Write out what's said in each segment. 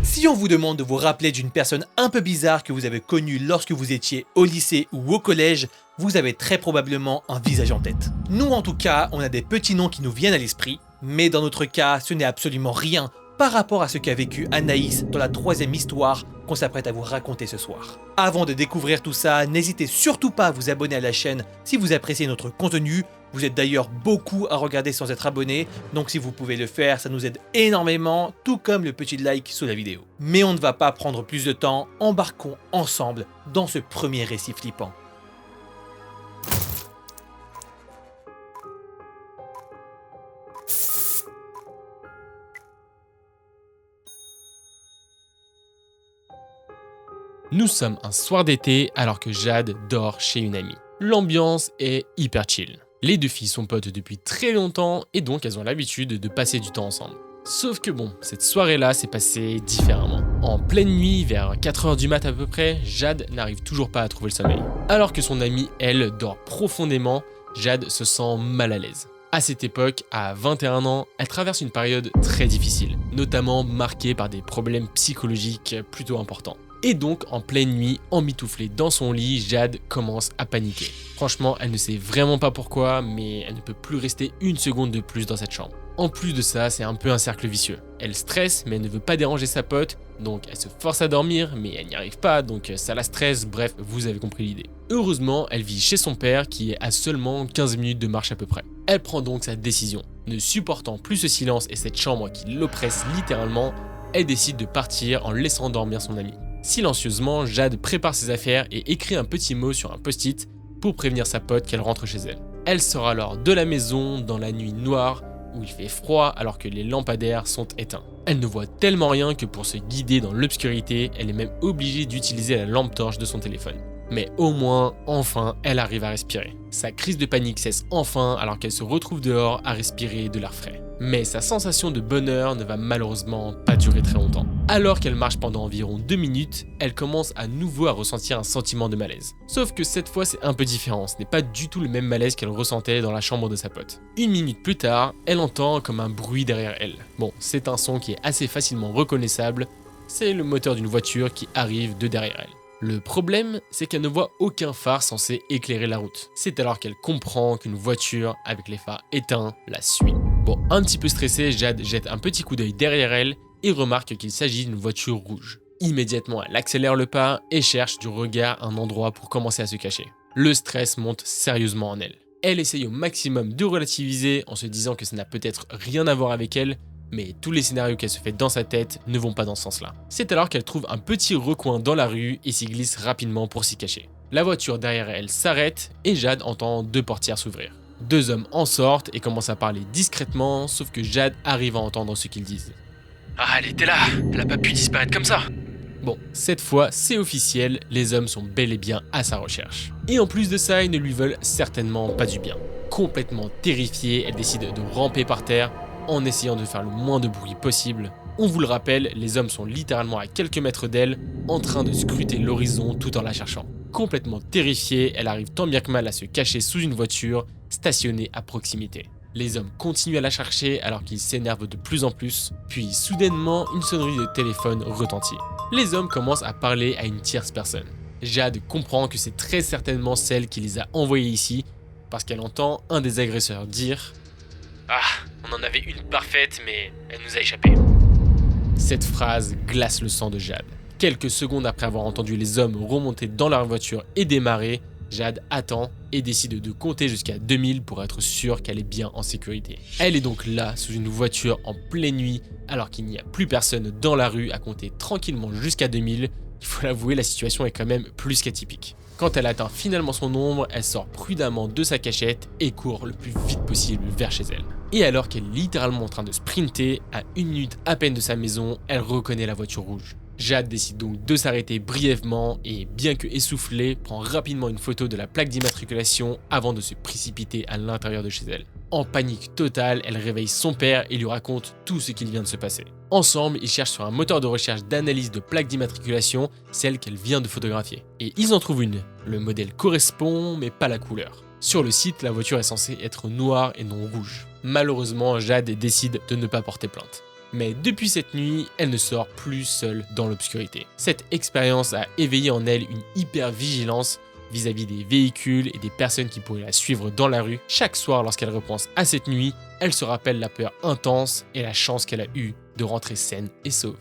Si on vous demande de vous rappeler d'une personne un peu bizarre que vous avez connue lorsque vous étiez au lycée ou au collège, vous avez très probablement un visage en tête. Nous en tout cas, on a des petits noms qui nous viennent à l'esprit, mais dans notre cas, ce n'est absolument rien par rapport à ce qu'a vécu Anaïs dans la troisième histoire qu'on s'apprête à vous raconter ce soir. Avant de découvrir tout ça, n'hésitez surtout pas à vous abonner à la chaîne si vous appréciez notre contenu. Vous êtes d'ailleurs beaucoup à regarder sans être abonné, donc si vous pouvez le faire, ça nous aide énormément, tout comme le petit like sous la vidéo. Mais on ne va pas prendre plus de temps, embarquons ensemble dans ce premier récit flippant. Nous sommes un soir d'été alors que Jade dort chez une amie. L'ambiance est hyper chill. Les deux filles sont potes depuis très longtemps et donc elles ont l'habitude de passer du temps ensemble. Sauf que bon, cette soirée-là s'est passée différemment. En pleine nuit, vers 4h du mat à peu près, Jade n'arrive toujours pas à trouver le sommeil. Alors que son amie, elle, dort profondément, Jade se sent mal à l'aise. À cette époque, à 21 ans, elle traverse une période très difficile, notamment marquée par des problèmes psychologiques plutôt importants. Et donc, en pleine nuit, emmitouflée dans son lit, Jade commence à paniquer. Franchement, elle ne sait vraiment pas pourquoi, mais elle ne peut plus rester une seconde de plus dans cette chambre. En plus de ça, c'est un peu un cercle vicieux. Elle stresse, mais elle ne veut pas déranger sa pote, donc elle se force à dormir, mais elle n'y arrive pas, donc ça la stresse, bref, vous avez compris l'idée. Heureusement, elle vit chez son père, qui est à seulement 15 minutes de marche à peu près. Elle prend donc sa décision. Ne supportant plus ce silence et cette chambre qui l'oppresse littéralement, elle décide de partir en laissant dormir son amie. Silencieusement, Jade prépare ses affaires et écrit un petit mot sur un post-it pour prévenir sa pote qu'elle rentre chez elle. Elle sort alors de la maison dans la nuit noire où il fait froid alors que les lampadaires sont éteints. Elle ne voit tellement rien que pour se guider dans l'obscurité, elle est même obligée d'utiliser la lampe torche de son téléphone. Mais au moins, enfin, elle arrive à respirer. Sa crise de panique cesse enfin alors qu'elle se retrouve dehors à respirer de l'air frais. Mais sa sensation de bonheur ne va malheureusement pas durer très longtemps. Alors qu'elle marche pendant environ 2 minutes, elle commence à nouveau à ressentir un sentiment de malaise. Sauf que cette fois c'est un peu différent, ce n'est pas du tout le même malaise qu'elle ressentait dans la chambre de sa pote. 1 minute plus tard, elle entend comme un bruit derrière elle. Bon, c'est un son qui est assez facilement reconnaissable, c'est le moteur d'une voiture qui arrive de derrière elle. Le problème, c'est qu'elle ne voit aucun phare censé éclairer la route. C'est alors qu'elle comprend qu'une voiture avec les phares éteints la suit. Bon, un petit peu stressée, Jade jette un petit coup d'œil derrière elle et remarque qu'il s'agit d'une voiture rouge. Immédiatement, elle accélère le pas et cherche du regard un endroit pour commencer à se cacher. Le stress monte sérieusement en elle. Elle essaye au maximum de relativiser en se disant que ça n'a peut-être rien à voir avec elle, mais tous les scénarios qu'elle se fait dans sa tête ne vont pas dans ce sens-là. C'est alors qu'elle trouve un petit recoin dans la rue et s'y glisse rapidement pour s'y cacher. La voiture derrière elle s'arrête et Jade entend 2 portières s'ouvrir. 2 hommes en sortent et commencent à parler discrètement, sauf que Jade arrive à entendre ce qu'ils disent. « Ah, elle était là, elle a pas pu disparaître comme ça !» Bon, cette fois, c'est officiel, les hommes sont bel et bien à sa recherche. Et en plus de ça, ils ne lui veulent certainement pas du bien. Complètement terrifiée, elle décide de ramper par terre, en essayant de faire le moins de bruit possible. On vous le rappelle, les hommes sont littéralement à quelques mètres d'elle, en train de scruter l'horizon tout en la cherchant. Complètement terrifiée, elle arrive tant bien que mal à se cacher sous une voiture stationnée à proximité. Les hommes continuent à la chercher alors qu'ils s'énervent de plus en plus, puis soudainement, une sonnerie de téléphone retentit. Les hommes commencent à parler à une tierce personne. Jade comprend que c'est très certainement celle qui les a envoyés ici, parce qu'elle entend un des agresseurs dire « Ah, on en avait une parfaite, mais elle nous a échappé. » Cette phrase glace le sang de Jade. Quelques secondes après avoir entendu les hommes remonter dans leur voiture et démarrer, Jade attend et décide de compter jusqu'à 2000 pour être sûre qu'elle est bien en sécurité. Elle est donc là, sous une voiture en pleine nuit, alors qu'il n'y a plus personne dans la rue à compter tranquillement jusqu'à 2000. Il faut l'avouer, la situation est quand même plus qu'atypique. Quand elle atteint finalement son ombre, elle sort prudemment de sa cachette et court le plus vite possible vers chez elle. Et alors qu'elle est littéralement en train de sprinter, à 1 minute à peine de sa maison, elle reconnaît la voiture rouge. Jade décide donc de s'arrêter brièvement et, bien que essoufflée, prend rapidement une photo de la plaque d'immatriculation avant de se précipiter à l'intérieur de chez elle. En panique totale, elle réveille son père et lui raconte tout ce qu'il vient de se passer. Ensemble, ils cherchent sur un moteur de recherche d'analyse de plaques d'immatriculation, celle qu'elle vient de photographier. Et ils en trouvent une. Le modèle correspond, mais pas la couleur. Sur le site, la voiture est censée être noire et non rouge. Malheureusement, Jade décide de ne pas porter plainte. Mais depuis cette nuit, elle ne sort plus seule dans l'obscurité. Cette expérience a éveillé en elle une hyper-vigilance vis-à-vis des véhicules et des personnes qui pourraient la suivre dans la rue. Chaque soir, lorsqu'elle repense à cette nuit, elle se rappelle la peur intense et la chance qu'elle a eue de rentrer saine et sauve.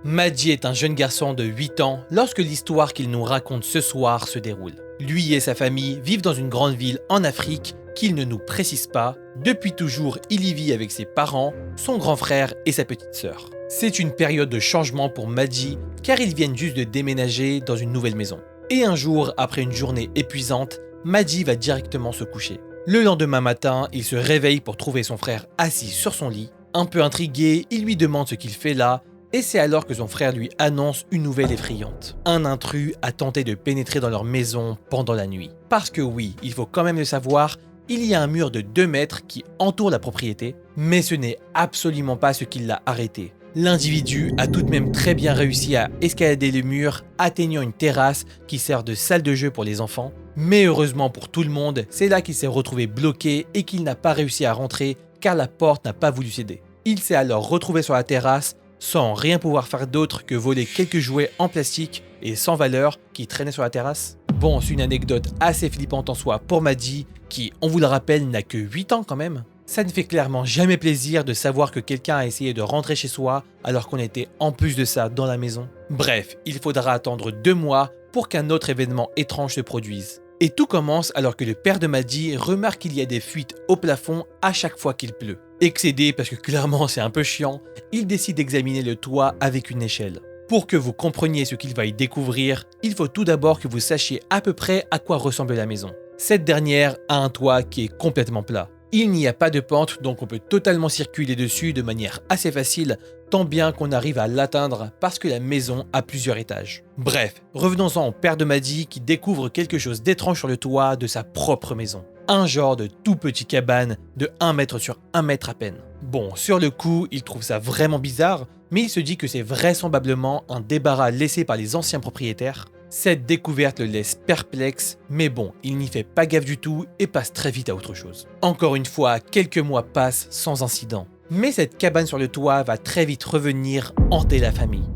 Maddie est un jeune garçon de 8 ans lorsque l'histoire qu'il nous raconte ce soir se déroule. Lui et sa famille vivent dans une grande ville en Afrique qu'il ne nous précise pas. Depuis toujours, il y vit avec ses parents, son grand frère et sa petite sœur. C'est une période de changement pour Maddie car ils viennent juste de déménager dans une nouvelle maison. Et un jour, après une journée épuisante, Maddie va directement se coucher. Le lendemain matin, il se réveille pour trouver son frère assis sur son lit. Un peu intrigué, il lui demande ce qu'il fait là. Et c'est alors que son frère lui annonce une nouvelle effrayante. Un intrus a tenté de pénétrer dans leur maison pendant la nuit. Parce que oui, il faut quand même le savoir, il y a un mur de 2 mètres qui entoure la propriété, mais ce n'est absolument pas ce qui l'a arrêté. L'individu a tout de même très bien réussi à escalader le mur, atteignant une terrasse qui sert de salle de jeu pour les enfants. Mais heureusement pour tout le monde, c'est là qu'il s'est retrouvé bloqué et qu'il n'a pas réussi à rentrer car la porte n'a pas voulu céder. Il s'est alors retrouvé sur la terrasse, sans rien pouvoir faire d'autre que voler quelques jouets en plastique et sans valeur qui traînaient sur la terrasse. Bon, c'est une anecdote assez flippante en soi pour Maddie, qui, on vous le rappelle, n'a que 8 ans quand même. Ça ne fait clairement jamais plaisir de savoir que quelqu'un a essayé de rentrer chez soi alors qu'on était en plus de ça dans la maison. Bref, il faudra attendre 2 mois pour qu'un autre événement étrange se produise. Et tout commence alors que le père de Maddie remarque qu'il y a des fuites au plafond à chaque fois qu'il pleut. Excédé parce que clairement c'est un peu chiant, il décide d'examiner le toit avec une échelle. Pour que vous compreniez ce qu'il va y découvrir, il faut tout d'abord que vous sachiez à peu près à quoi ressemble la maison. Cette dernière a un toit qui est complètement plat. Il n'y a pas de pente, donc on peut totalement circuler dessus de manière assez facile, tant bien qu'on arrive à l'atteindre parce que la maison a plusieurs étages. Bref, revenons-en au père de Maddie qui découvre quelque chose d'étrange sur le toit de sa propre maison. Un genre de tout petit cabane de 1 mètre sur 1 mètre à peine. Bon, sur le coup, il trouve ça vraiment bizarre, mais il se dit que c'est vraisemblablement un débarras laissé par les anciens propriétaires. Cette découverte le laisse perplexe, mais bon, il n'y fait pas gaffe du tout et passe très vite à autre chose. Encore une fois, quelques mois passent sans incident. Mais cette cabane sur le toit va très vite revenir hanter la famille.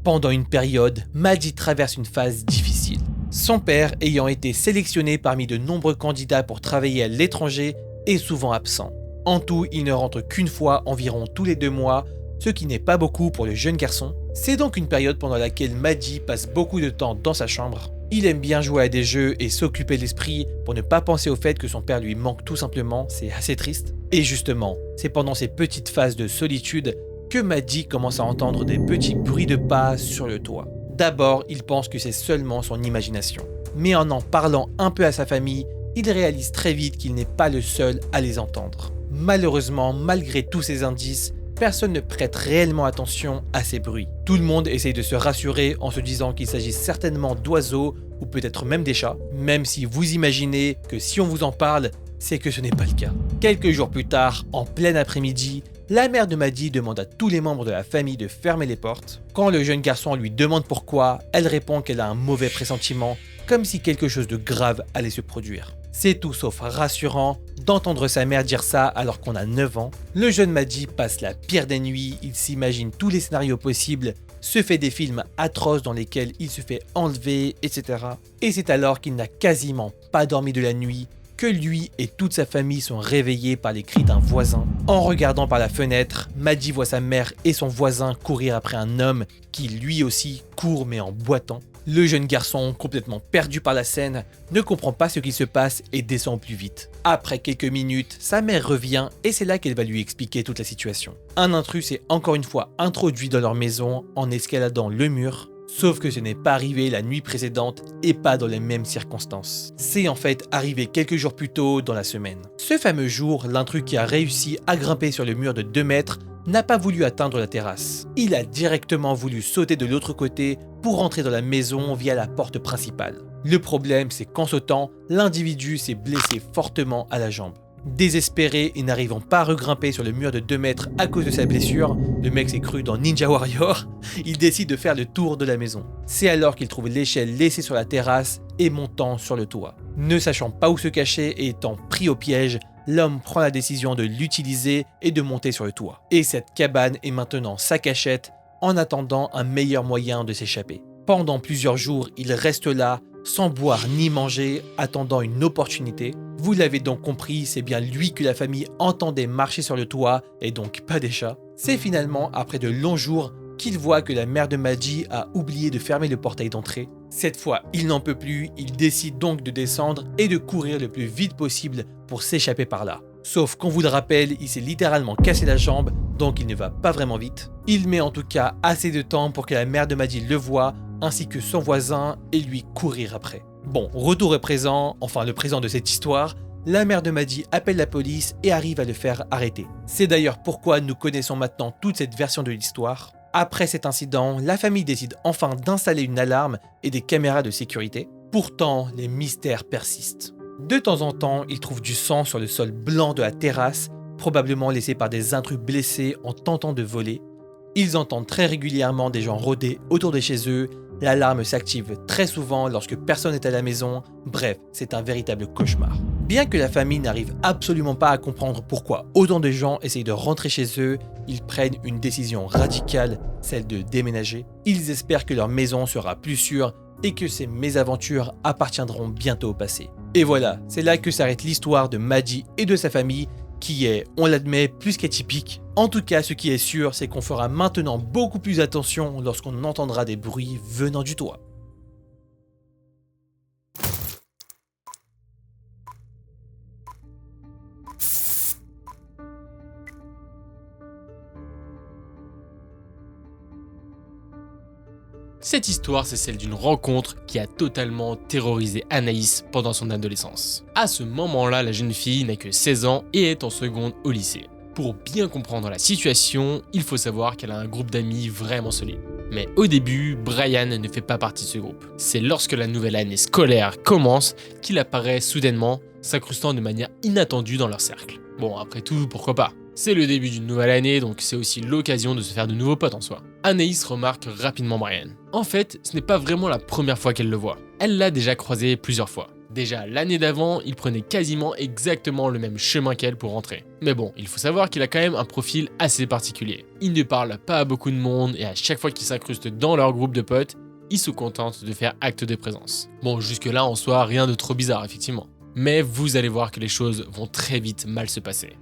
Pendant une période, Maddie traverse une phase difficile. Son père, ayant été sélectionné parmi de nombreux candidats pour travailler à l'étranger, est souvent absent. En tout, il ne rentre qu'une fois environ tous les 2 mois, ce qui n'est pas beaucoup pour le jeune garçon. C'est donc une période pendant laquelle Maddie passe beaucoup de temps dans sa chambre. Il aime bien jouer à des jeux et s'occuper de l'esprit pour ne pas penser au fait que son père lui manque tout simplement, c'est assez triste. Et justement, c'est pendant ces petites phases de solitude que Maddie commence à entendre des petits bruits de pas sur le toit. D'abord, il pense que c'est seulement son imagination. Mais en parlant un peu à sa famille, il réalise très vite qu'il n'est pas le seul à les entendre. Malheureusement, malgré tous ces indices, personne ne prête réellement attention à ces bruits. Tout le monde essaye de se rassurer en se disant qu'il s'agit certainement d'oiseaux ou peut-être même des chats, même si vous imaginez que si on vous en parle, c'est que ce n'est pas le cas. Quelques jours plus tard, en plein après-midi, la mère de Maddie demande à tous les membres de la famille de fermer les portes. Quand le jeune garçon lui demande pourquoi, elle répond qu'elle a un mauvais pressentiment, comme si quelque chose de grave allait se produire. C'est tout sauf rassurant d'entendre sa mère dire ça alors qu'on a 9 ans. Le jeune Maddie passe la pire des nuits, il s'imagine tous les scénarios possibles, se fait des films atroces dans lesquels il se fait enlever, etc. Et c'est alors qu'il n'a quasiment pas dormi de la nuit que lui et toute sa famille sont réveillés par les cris d'un voisin. En regardant par la fenêtre, Maddie voit sa mère et son voisin courir après un homme qui lui aussi court mais en boitant. Le jeune garçon, complètement perdu par la scène, ne comprend pas ce qui se passe et descend plus vite. Après quelques minutes, sa mère revient et c'est là qu'elle va lui expliquer toute la situation. Un intrus s'est encore une fois introduit dans leur maison en escaladant le mur, sauf que ce n'est pas arrivé la nuit précédente et pas dans les mêmes circonstances. C'est en fait arrivé quelques jours plus tôt dans la semaine. Ce fameux jour, l'intrus qui a réussi à grimper sur le mur de 2 mètres n'a pas voulu atteindre la terrasse. Il a directement voulu sauter de l'autre côté pour rentrer dans la maison via la porte principale. Le problème, c'est qu'en sautant, l'individu s'est blessé fortement à la jambe. Désespéré et n'arrivant pas à regrimper sur le mur de 2 mètres à cause de sa blessure, le mec s'est cru dans Ninja Warrior, il décide de faire le tour de la maison. C'est alors qu'il trouve l'échelle laissée sur la terrasse et montant sur le toit. Ne sachant pas où se cacher et étant pris au piège, l'homme prend la décision de l'utiliser et de monter sur le toit. Et cette cabane est maintenant sa cachette en attendant un meilleur moyen de s'échapper. Pendant plusieurs jours, il reste là, sans boire ni manger, attendant une opportunité. Vous l'avez donc compris, c'est bien lui que la famille entendait marcher sur le toit, et donc pas des chats. C'est finalement après de longs jours qu'il voit que la mère de Maji a oublié de fermer le portail d'entrée. Cette fois, il n'en peut plus, il décide donc de descendre et de courir le plus vite possible pour s'échapper par là. Sauf qu'on vous le rappelle, il s'est littéralement cassé la jambe, donc il ne va pas vraiment vite. Il met en tout cas assez de temps pour que la mère de Maji le voie, ainsi que son voisin, et lui courir après. Bon, retour au présent, enfin le présent de cette histoire, la mère de Maji appelle la police et arrive à le faire arrêter. C'est d'ailleurs pourquoi nous connaissons maintenant toute cette version de l'histoire. Après cet incident, la famille décide enfin d'installer une alarme et des caméras de sécurité. Pourtant, les mystères persistent. De temps en temps, ils trouvent du sang sur le sol blanc de la terrasse, probablement laissé par des intrus blessés en tentant de voler. Ils entendent très régulièrement des gens rôder autour de chez eux. L'alarme s'active très souvent lorsque personne n'est à la maison. Bref, c'est un véritable cauchemar. Bien que la famille n'arrive absolument pas à comprendre pourquoi autant de gens essayent de rentrer chez eux, ils prennent une décision radicale, celle de déménager. Ils espèrent que leur maison sera plus sûre et que ces mésaventures appartiendront bientôt au passé. Et voilà, c'est là que s'arrête l'histoire de Maji et de sa famille, qui est, on l'admet, plus qu'atypique. En tout cas, ce qui est sûr, c'est qu'on fera maintenant beaucoup plus attention lorsqu'on entendra des bruits venant du toit. Cette histoire, c'est celle d'une rencontre qui a totalement terrorisé Anaïs pendant son adolescence. À ce moment-là, la jeune fille n'a que 16 ans et est en seconde au lycée. Pour bien comprendre la situation, il faut savoir qu'elle a un groupe d'amis vraiment solide. Mais au début, Brian ne fait pas partie de ce groupe. C'est lorsque la nouvelle année scolaire commence qu'il apparaît soudainement, s'incrustant de manière inattendue dans leur cercle. Bon, après tout, pourquoi pas ? C'est le début d'une nouvelle année, donc c'est aussi l'occasion de se faire de nouveaux potes en soi. Anaïs remarque rapidement Brian. En fait, ce n'est pas vraiment la première fois qu'elle le voit. Elle l'a déjà croisé plusieurs fois. Déjà l'année d'avant, il prenait quasiment exactement le même chemin qu'elle pour rentrer. Mais bon, il faut savoir qu'il a quand même un profil assez particulier. Il ne parle pas à beaucoup de monde et à chaque fois qu'il s'incruste dans leur groupe de potes, il se contente de faire acte de présence. Bon, jusque là en soi, rien de trop bizarre effectivement. Mais vous allez voir que les choses vont très vite mal se passer.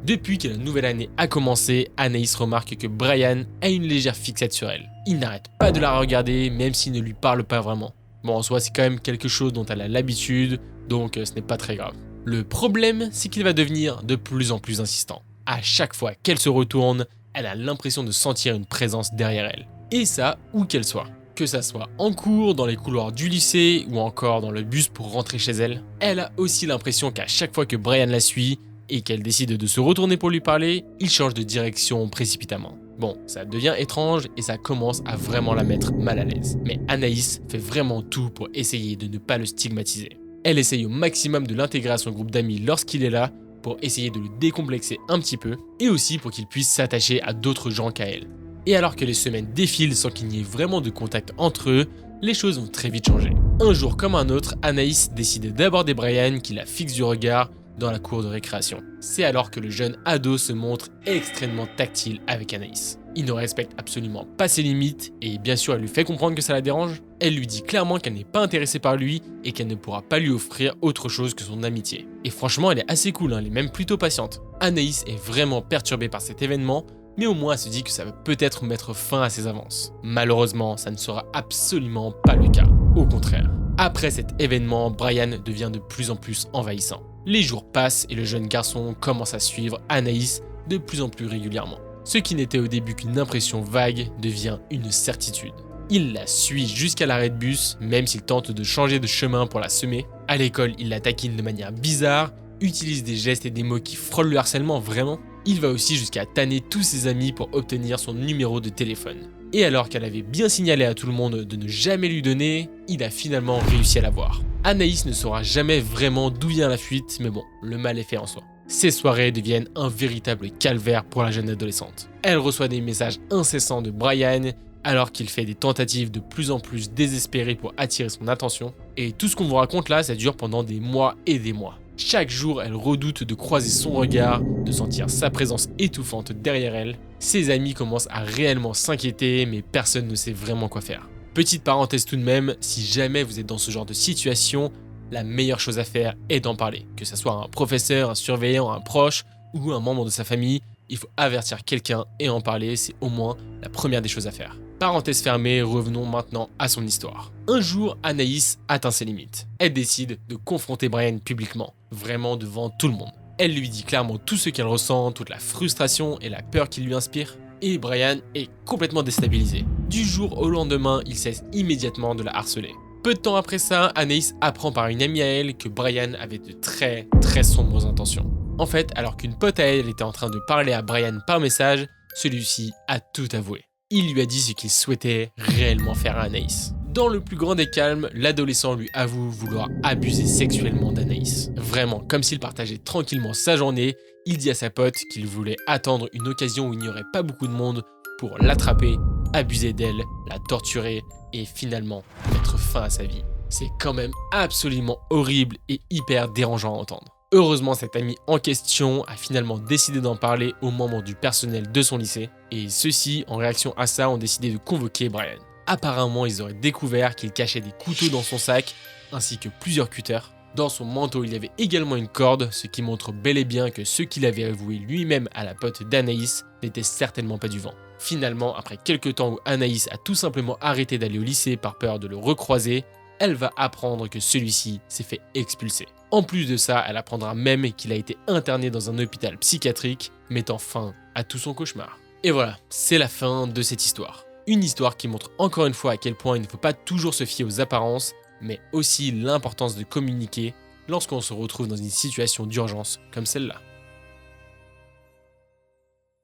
Depuis que la nouvelle année a commencé, Anaïs remarque que Brian a une légère fixette sur elle. Il n'arrête pas de la regarder, même s'il ne lui parle pas vraiment. Bon, en soi, c'est quand même quelque chose dont elle a l'habitude, donc ce n'est pas très grave. Le problème, c'est qu'il va devenir de plus en plus insistant. À chaque fois qu'elle se retourne, elle a l'impression de sentir une présence derrière elle. Et ça, où qu'elle soit. Que ça soit en cours, dans les couloirs du lycée, ou encore dans le bus pour rentrer chez elle. Elle a aussi l'impression qu'à chaque fois que Brian la suit, et qu'elle décide de se retourner pour lui parler, il change de direction précipitamment. Bon, ça devient étrange et ça commence à vraiment la mettre mal à l'aise. Mais Anaïs fait vraiment tout pour essayer de ne pas le stigmatiser. Elle essaye au maximum de l'intégrer à son groupe d'amis lorsqu'il est là, pour essayer de le décomplexer un petit peu, et aussi pour qu'il puisse s'attacher à d'autres gens qu'à elle. Et alors que les semaines défilent sans qu'il n'y ait vraiment de contact entre eux, les choses vont très vite changer. Un jour comme un autre, Anaïs décide d'aborder Brian qui la fixe du regard, dans la cour de récréation. C'est alors que le jeune ado se montre extrêmement tactile avec Anaïs. Il ne respecte absolument pas ses limites et bien sûr elle lui fait comprendre que ça la dérange. Elle lui dit clairement qu'elle n'est pas intéressée par lui et qu'elle ne pourra pas lui offrir autre chose que son amitié. Et franchement elle est assez cool, elle est même plutôt patiente. Anaïs est vraiment perturbée par cet événement, mais au moins elle se dit que ça va peut-être mettre fin à ses avances. Malheureusement, ça ne sera absolument pas le cas. Au contraire. Après cet événement, Brian devient de plus en plus envahissant. Les jours passent et le jeune garçon commence à suivre Anaïs de plus en plus régulièrement. Ce qui n'était au début qu'une impression vague devient une certitude. Il la suit jusqu'à l'arrêt de bus, même s'il tente de changer de chemin pour la semer. À l'école, il la taquine de manière bizarre, utilise des gestes et des mots qui frôlent le harcèlement vraiment. Il va aussi jusqu'à tanner tous ses amis pour obtenir son numéro de téléphone. Et alors qu'elle avait bien signalé à tout le monde de ne jamais lui donner, il a finalement réussi à l'avoir. Anaïs ne saura jamais vraiment d'où vient la fuite, mais bon, le mal est fait en soi. Ces soirées deviennent un véritable calvaire pour la jeune adolescente. Elle reçoit des messages incessants de Brian, alors qu'il fait des tentatives de plus en plus désespérées pour attirer son attention. Et tout ce qu'on vous raconte là, ça dure pendant des mois et des mois. Chaque jour, elle redoute de croiser son regard, de sentir sa présence étouffante derrière elle. Ses amis commencent à réellement s'inquiéter, mais personne ne sait vraiment quoi faire. Petite parenthèse tout de même, si jamais vous êtes dans ce genre de situation, la meilleure chose à faire est d'en parler. Que ce soit un professeur, un surveillant, un proche ou un membre de sa famille, il faut avertir quelqu'un et en parler, c'est au moins la première des choses à faire. Parenthèse fermée, revenons maintenant à son histoire. Un jour, Anaïs atteint ses limites. Elle décide de confronter Brian publiquement, vraiment devant tout le monde. Elle lui dit clairement tout ce qu'elle ressent, toute la frustration et la peur qu'il lui inspire. Et Brian est complètement déstabilisé. Du jour au lendemain, il cesse immédiatement de la harceler. Peu de temps après ça, Anaïs apprend par une amie à elle que Brian avait de très sombres intentions. En fait, alors qu'une pote à elle était en train de parler à Brian par message, celui-ci a tout avoué. Il lui a dit ce qu'il souhaitait réellement faire à Anaïs. Dans le plus grand des calmes, l'adolescent lui avoue vouloir abuser sexuellement d'Anaïs. Vraiment, comme s'il partageait tranquillement sa journée, il dit à sa pote qu'il voulait attendre une occasion où il n'y aurait pas beaucoup de monde pour l'attraper, abuser d'elle, la torturer et finalement mettre fin à sa vie. C'est quand même absolument horrible et hyper dérangeant à entendre. Heureusement, cet ami en question a finalement décidé d'en parler aux membres du personnel de son lycée, et ceux-ci, en réaction à ça, ont décidé de convoquer Brian. Apparemment, ils auraient découvert qu'il cachait des couteaux dans son sac, ainsi que plusieurs cutters. Dans son manteau, il y avait également une corde, ce qui montre bel et bien que ce qu'il avait avoué lui-même à la pote d'Anaïs n'était certainement pas du vent. Finalement, après quelques temps où Anaïs a tout simplement arrêté d'aller au lycée par peur de le recroiser, elle va apprendre que celui-ci s'est fait expulser. En plus de ça, elle apprendra même qu'il a été interné dans un hôpital psychiatrique, mettant fin à tout son cauchemar. Et voilà, c'est la fin de cette histoire. Une histoire qui montre encore une fois à quel point il ne faut pas toujours se fier aux apparences, mais aussi l'importance de communiquer lorsqu'on se retrouve dans une situation d'urgence comme celle-là.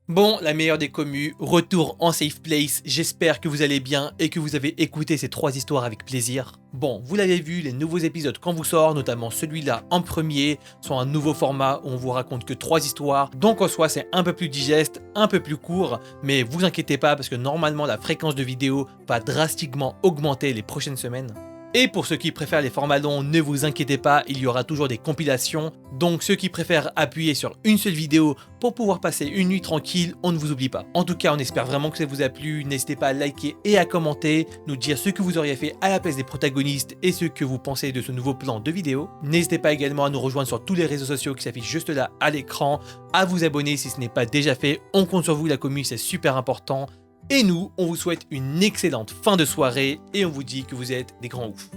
Bon, la meilleure des commus, retour en safe place, j'espère que vous allez bien et que vous avez écouté ces 3 histoires avec plaisir. Bon, vous l'avez vu, les nouveaux épisodes quand vous sortent, notamment celui-là en premier, sont un nouveau format où on vous raconte que 3 histoires, donc en soi c'est un peu plus digeste, un peu plus court, mais vous inquiétez pas parce que normalement la fréquence de vidéos va drastiquement augmenter les prochaines semaines. Et pour ceux qui préfèrent les formats longs, ne vous inquiétez pas, il y aura toujours des compilations. Donc ceux qui préfèrent appuyer sur une seule vidéo pour pouvoir passer une nuit tranquille, on ne vous oublie pas. En tout cas, on espère vraiment que ça vous a plu. N'hésitez pas à liker et à commenter, nous dire ce que vous auriez fait à la place des protagonistes et ce que vous pensez de ce nouveau plan de vidéo. N'hésitez pas également à nous rejoindre sur tous les réseaux sociaux qui s'affichent juste là à l'écran, à vous abonner si ce n'est pas déjà fait. On compte sur vous, la commu, c'est super important. Et nous, on vous souhaite une excellente fin de soirée et on vous dit que vous êtes des grands oufs.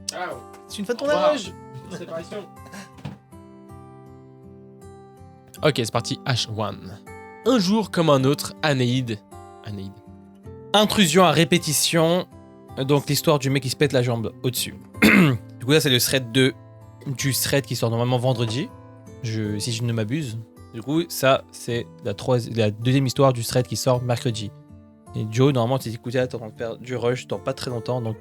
Ciao. C'est une fin de tournage. Séparation. Ok, c'est parti, H1. Un jour comme un autre, Anaïd. Intrusion à répétition. Donc l'histoire du mec qui se pète la jambe au-dessus. Du coup là c'est le thread 2 du thread qui sort normalement vendredi. Si je ne m'abuse. Du coup ça c'est la deuxième histoire du thread qui sort mercredi. Et Joe, normalement, tu t'es écouté là, t'es en train de faire du rush dans pas très longtemps, donc...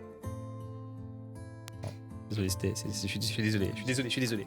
Désolé, je suis désolé.